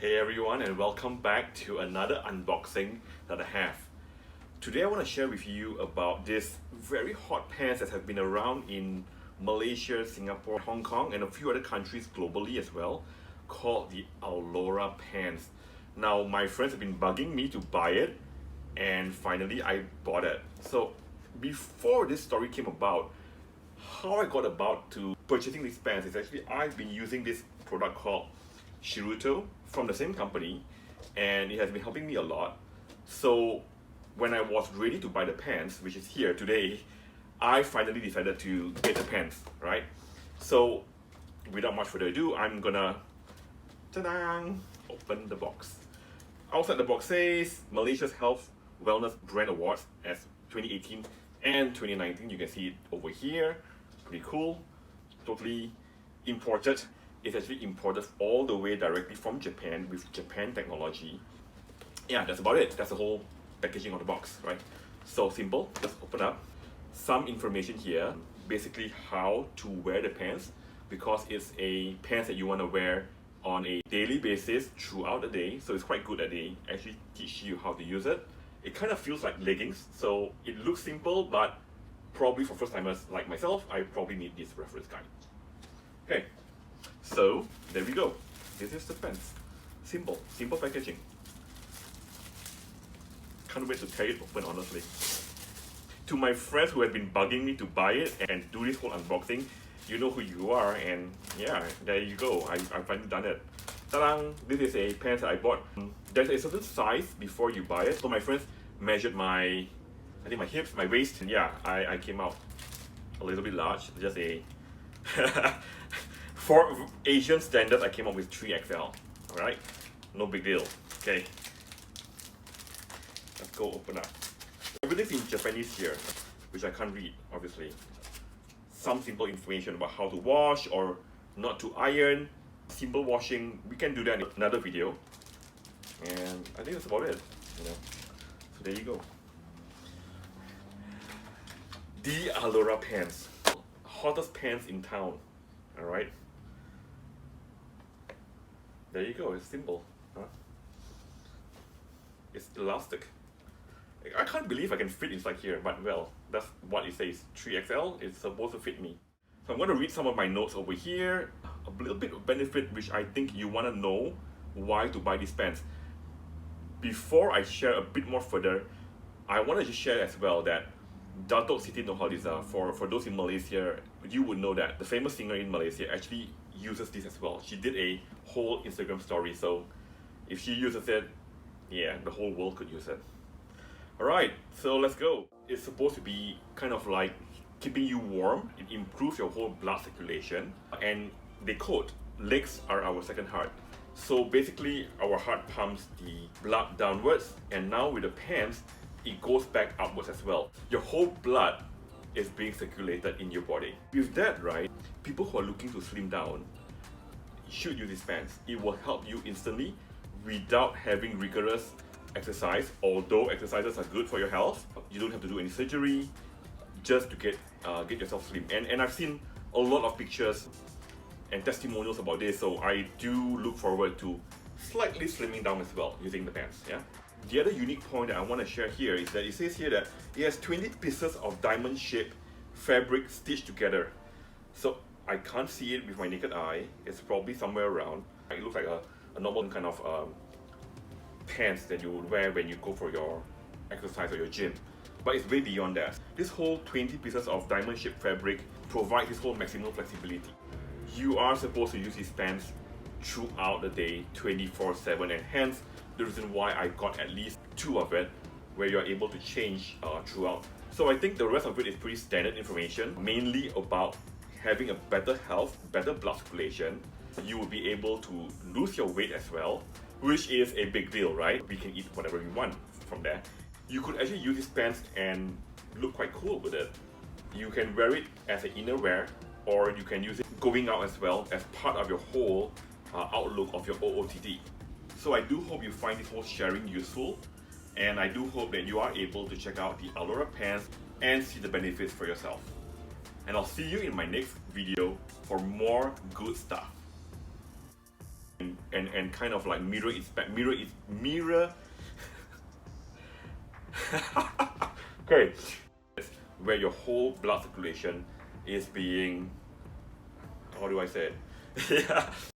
Hey everyone, and welcome back to another unboxing that I have. Today I want to share with you about this very hot pants that have been around in Malaysia, Singapore, Hong Kong and a few other countries globally as well, called the Aulora pants. Now my friends have been bugging me to buy it, and finally I bought it. So before this story came about, how I got about to purchasing these pants is actually I've been using this product called Shiruto from the same company, and it has been helping me a lot. So when I was ready to buy the pants, which is here today, I finally decided to get the pants, right? So without much further ado, I'm gonna open the box. Outside the box says Malaysia's Health Wellness Brand Awards as 2018 and 2019. You can see it over here. Pretty cool. Totally imported. It's actually imported all the way directly from Japan with Japan technology. Yeah, that's about it. That's the whole packaging of the box, right? So simple. Just open up. Some information here, basically how to wear the pants, because it's a pants that you want to wear on a daily basis throughout the day. So it's quite good that they actually teach you how to use it. It kind of feels like leggings, so it looks simple, but probably for first timers like myself, I probably need this reference guide. Okay. So there we go. This is the pants. Simple packaging. Can't wait to tear it open, honestly. To my friends who have been bugging me to buy it and do this whole unboxing, you know who you are, and yeah, there you go. I finally done it. Ta-da! This is a pants that I bought. There's a certain size before you buy it. So my friends measured my hips, my waist, and yeah, I came out a little bit large. Just a for Asian standards, I came up with 3XL. Alright? No big deal. Okay. Let's go open up. Everything's in Japanese here, which I can't read, obviously. Some simple information about how to wash or not to iron. Simple washing, we can do that in another video. And I think that's about it. So there you go. The Alora pants. Hottest pants in town. Alright? There you go, it's simple. Huh? It's elastic. I can't believe I can fit inside here, but well, that's what it says. 3XL is supposed to fit me. So I'm going to read some of my notes over here. A little bit of benefit which I think you want to know why to buy these pants. Before I share a bit more further, I want to just share as well that Datuk Siti Nurhaliza, for those in Malaysia, you would know that the famous singer in Malaysia actually uses this as well. She did a whole Instagram story, so if she uses it, yeah, the whole world could use it. Alright, so let's go. It's supposed to be kind of like keeping you warm. It improves your whole blood circulation, and they quote, legs are our second heart. So basically our heart pumps the blood downwards, and now with the pants it goes back upwards as well. Your whole blood is being circulated in your body. With that, right, people who are looking to slim down should use these pants. It will help you instantly without having rigorous exercise. Although exercises are good for your health, you don't have to do any surgery just to get yourself slim. And I've seen a lot of pictures and testimonials about this, so I do look forward to slightly slimming down as well using the pants. Yeah. The other unique point that I want to share here is that it says here that it has 20 pieces of diamond-shaped fabric stitched together. So I can't see it with my naked eye. It's probably somewhere around. It looks like a normal kind of pants that you would wear when you go for your exercise or your gym. But it's way beyond that. This whole 20 pieces of diamond-shaped fabric provides this whole maximum flexibility. You are supposed to use these pants throughout the day, 24/7, and hence the reason why I got at least 2 of it, where you're able to change throughout. So I think the rest of it is pretty standard information, mainly about having a better health, better blood circulation. You will be able to lose your weight as well, which is a big deal, right? We can eat whatever we want from there. You could actually use these pants and look quite cool with it. You can wear it as an inner wear, or you can use it going out as well as part of your whole outlook of your OOTD. So I do hope you find this whole sharing useful, and I do hope that you are able to check out the Alora pants and see the benefits for yourself. And I'll see you in my next video for more good stuff. and kind of like mirror okay, where your whole blood circulation is being, how do I say it? Yeah.